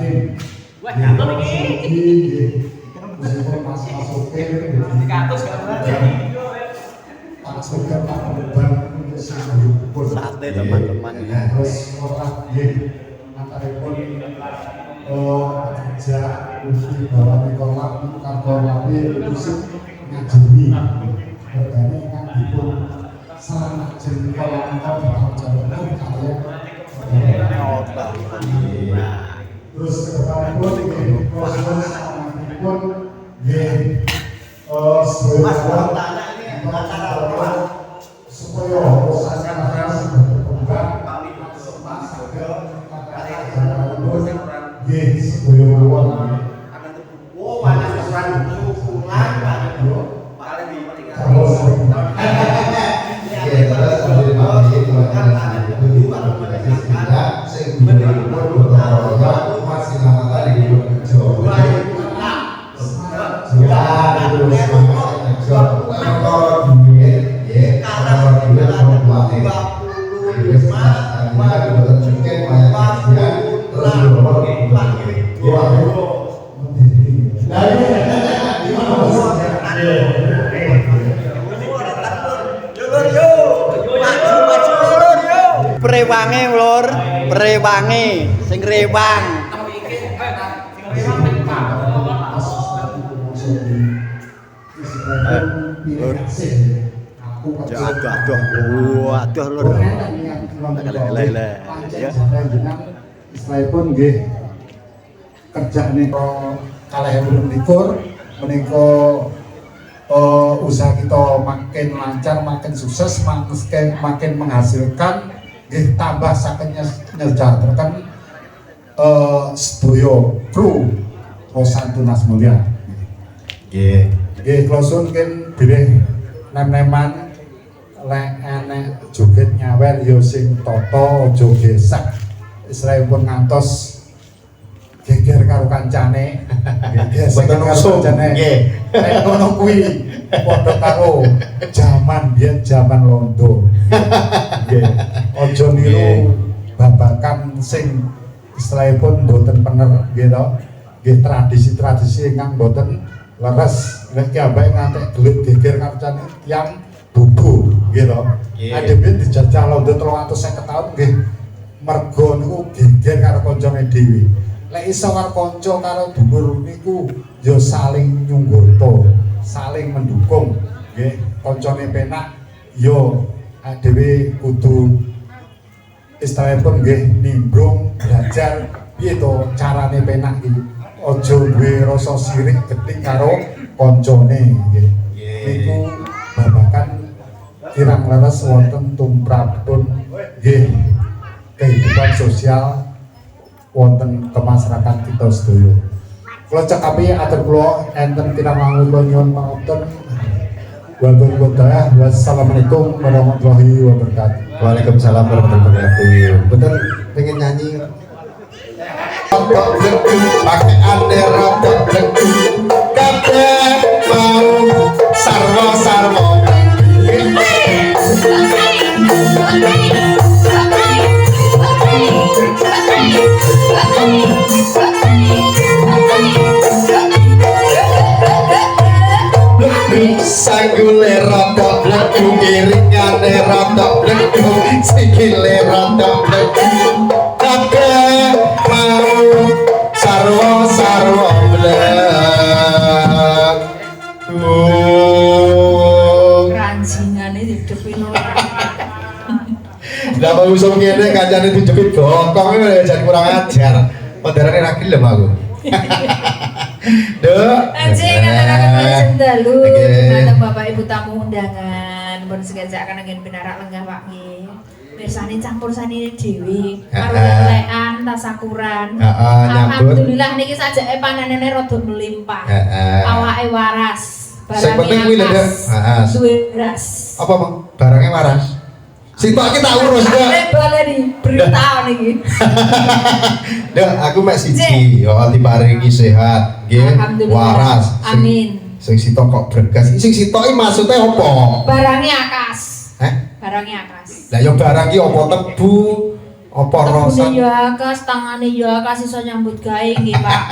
Yatim. Wah, gatel iki. Meskipun Mas Sopir Katus gambar. Pak Sopir Pak Beban untuk singgung sate teman-teman ya. terus orang antaripun kerja uji bawah kolam kantor lapi musik ngajeni bergani kan dipun sarana jeni kolam tahun jalan kalian terus kedepanipun proses pun supaya usaha berkembang Prewange lur, prewange sing rewang. Aduh lur. Lele ya. Setelahipun nggih kerja niku kalih likur menika usaha kita makin lancar, makin sukses, makin menghasilkan nggih tambah saged nyejahteraken sedaya kru Rosantunas Mulya. Nggih. Nggih kula suwun ken bilih nem-neman lek enek joget nyawer ya sing tata aja gesek. Israelipun ngantos geger karo kancane. Gesek karo kancane. Nggih. Nek ngono kuwi padha karo jaman biyen jaman londo. Nggih. Aja niru babakan sing istilahipun mboten bener nggih to. Nggih tradisi-tradisi ingkang mboten leres. Nek ki ambek ngantek gelut geger karo kancane tiyang bubu nggih to. Ademen dijajah londo 350 taun nggih. Mergo niku geger karo kancane dhewe. Lek iso karo kanca karo dulur niku ya saling nyunggoto, saling mendukung nggih. Kancane penak ya dhewe kudu istilahipun nggih nimbrung belajar piye to carane penak iki. Aja duwe rasa sirik gething karo kancane nggih. Niku babakan kirang leres wonten tumrapipun nggih kehidupan sosial wonten kemasyarakat kita sedaya. Kula cekapi atur kula enten kirang langkung kula nyuwun pangapunten. Wassalamualaikum warahmatullahi wabarakatuh. Waalaikumsalam warahmatullahi wabarakatuh. Bener pengen nyanyi. Pakai ande rokok bleku kabeh mau sarwa-sarwa. Sanggule rokok bleku, giringane rokok bleku, sikile rokok bleku, kabeh mau sarwa-sarwa bleku. Ranjingane didepin ora. Lah mau usum ngene kancane dijepit bokong iki jan kurang ajar. Pandarane ra gelem aku. Duk. Anjing anak-anak dalu dumateng Bapak Ibu tamu undangan pun segajakan angin pinarak lenggah Pak nggih. Mirsani campur sani dhewe karo lelekan tasakuran. Alhamdulillah niki sajake panenene rada melimpah. Awake waras. Sing penting kuwi lho, Dek. Heeh. Duwe beras. Apa, Bang? Barangnya waras. Sitok kita urus, Dek. Baleni berita niki. Dek, aku mek siji, ya diparingi sehat, nggih. Waras. Amin. Sing sitok kok bergas. Sing sitok iki maksude apa? Barangnya akas. Heh? Barangnya akas. Lah ya barang iki apa tebu, Apa Tebune rosan? ya akas, tangane ya akas iso nyambut gawe nggih, Pak.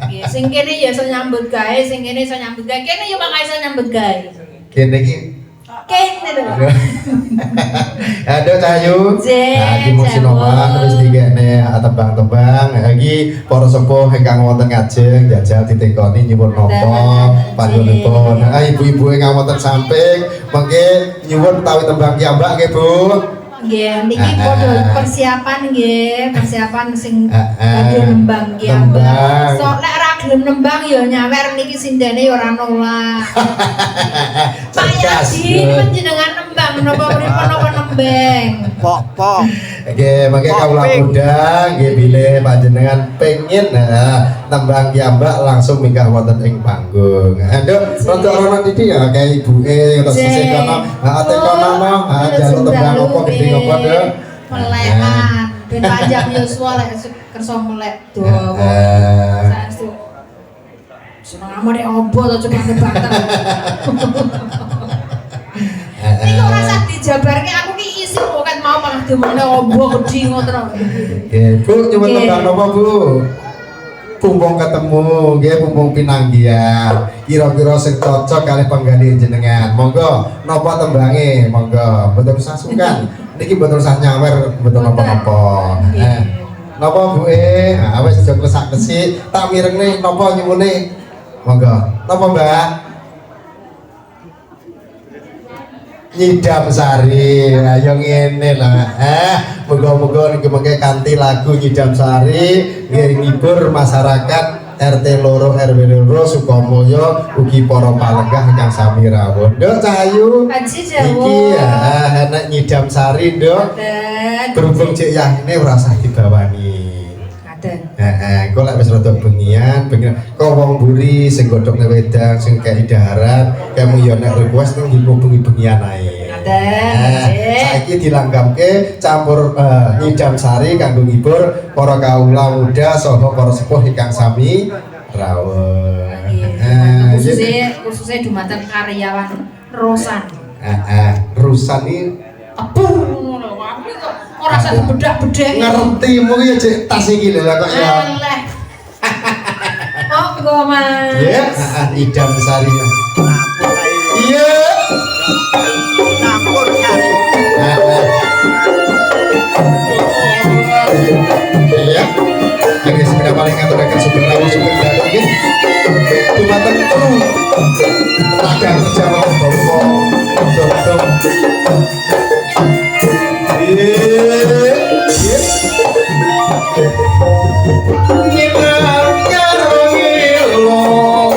Nggih, sing kene ya iso nyambut gawe, sing kene iso nyambut gawe. Kene ya bakal iso nyambut gawe. Kene iki. Kene lho. Aduh Cahayu. Nah, iki musim Jawa. omah terus dikene tembang-tembang. Nah, iki para sepuh ingkang wonten ngajeng jajal ditekoni nyuwun napa panjenenganipun. Nah, ibu-ibu ingkang wonten samping mengke nyuwun utawi tembang kiambak nggih, Bu. Nggih, niki padha persiapan nggih, persiapan sing badhe nembang ki Nembang. ambak. Sok lek ora gelem nembang ya nyawer niki sindene ya ora nolak. Pak Cerdas, Yadi ya. panjenengan nembang menapa pripun napa nembeng. Nggih, mangke kawula undang nggih bilih panjenengan pengin tembang kiambak langsung minggah wonten ing panggung. Nduk, rada ana titik ya kayak ibuke terus sisih kono, ate kono njaluk tembang apa gedhe apa Nduk. Melekan, ben panjang yuswa lek kersa melek dawa. Saestu. Seneng amane obo to cuma ngebanteng. Iki ora usah dijabarke aku ki isi kok kan mau malah demone obo gedhi ngoten. Nggih, Bu, nyuwun Nggih. tembang napa, Bu? Pumpung ketemu, nggih pumpung pinanggihan. Kira-kira sing cocok kali penggali jenengan. Monggo, napa tembange? Monggo, mboten usah sungkan. Niki mboten usah nyawer, mboten napa-napa. Napa Bu wis aja klesak-klesik, tak mirengne napa nyuwune. Monggo. Napa, Mbak? Nyidam Sari, ayo ngene lah. Muga-muga niki mengke kanthi lagu Nyidam Sari nggih ngibur masyarakat RT loro RW loro Sukamulya ugi para palenggah ingkang sami rawuh. Nduk Cahayu. Aji Iki Jawa. enak Nyidam Sari, Nduk. Ngaten. Berhubung cek yahine ora usah dibawani. Ngaten. Engko lek wis rada bengian, kok wong mburi sing godhokne wedang sing kei daharan, kamu yo nek request nang bengi-bengian ae. Ngaten. Saiki dilanggamke campur Nyidam Sari kanggo ngibur para kawula muda saha para sepuh ingkang sami rawuh. Khususnya dumateng karyawan Rosan. Rusan iki Abung lho, aku kok ora usah bedak-bedek. ngerti mung ya cek tas iki lho kok ya. Eleh. Monggo, Mas. Ya, Nyidam Sari. Iya. Campur sari. Iya. Ini sepeda paling ngaturaken sugeng rawuh sugeng dalu nggih. Dumateng tenaga kerja wonten bangsa. Dom-dom. Ngilang karo ngilang.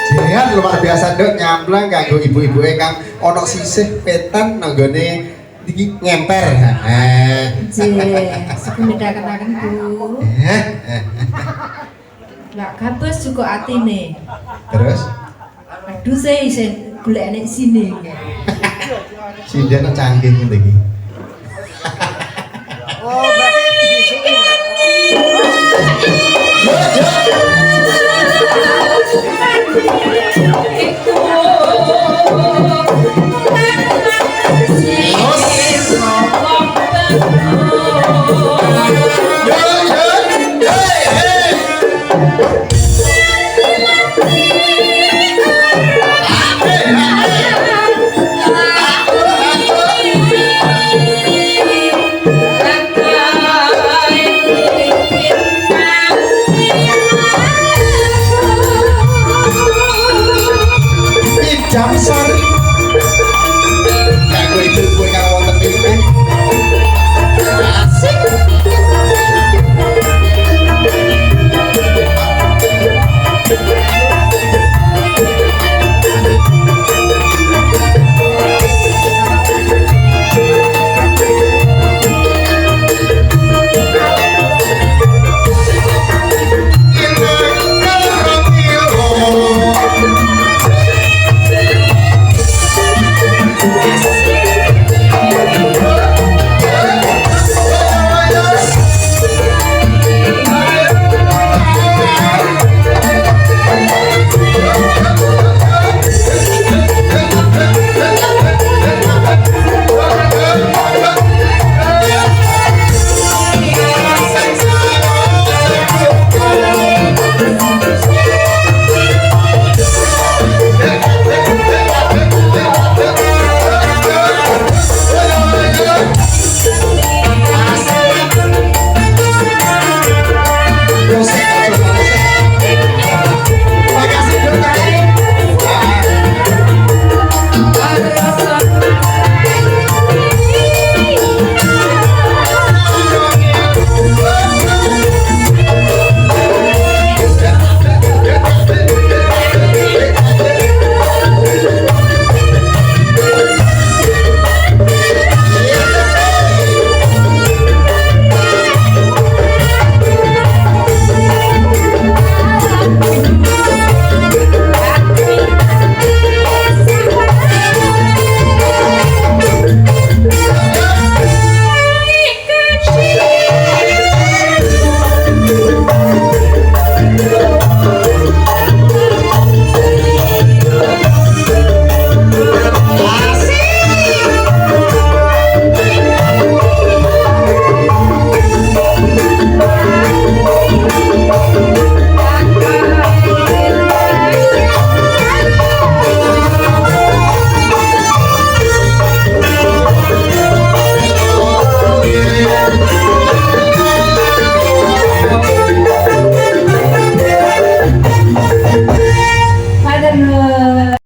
Jihan luar biasa Dok nyamblang kanggo ibu-ibu kang ana sisih petan nanggone iki ngemper. Sepeda katakan Bu. Lah kabus juga atine. Terus Aduh saya isen golek nek sini. si dia canggih iki.